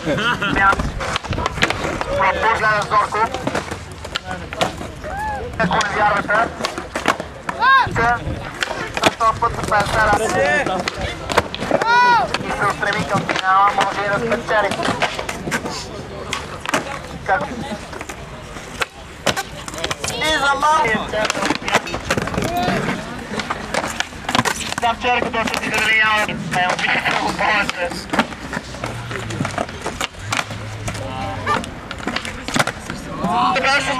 Пропуш гледа Зорко. Ако не вярвате, с този път за 50 раза и се устреми към финала, може и да спечели. И за малко! Там черкото ще ти дали няма да е опитано повече.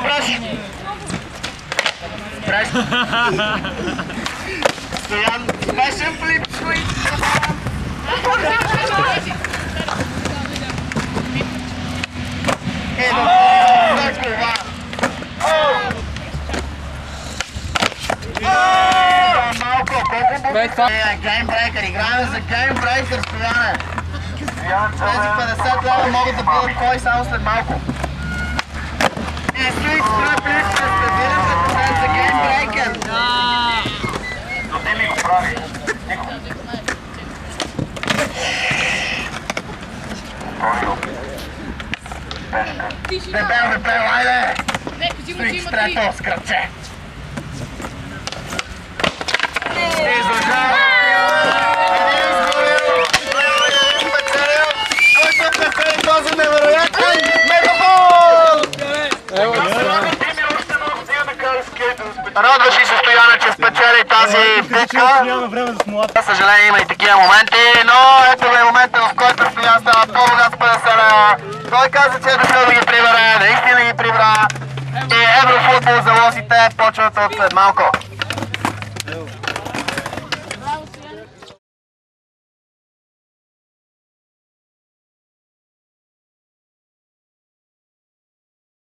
Спраш! Стоян, смешен флип, Геймбрейкър, играем за геймбрейкър, Стояне. Тези 50 лева могат да бъдат твои само след малко. И стои стръпли, ще следирам за геймбрейкър. Но ти ми го прави. Дебел, айде! Стои с трето, с кръче. Излъжава! Който печели този невероятен мегафон! Радваш и се, Стояне, че спечели тази битка. За съжаление има и такива моменти, но ето е момента, в който Стоян става по-богат с 50 лева. Той каза, че е дошъл да ги прибере, наистина ги прибра. И Еврофутбол залозите почват от след малко.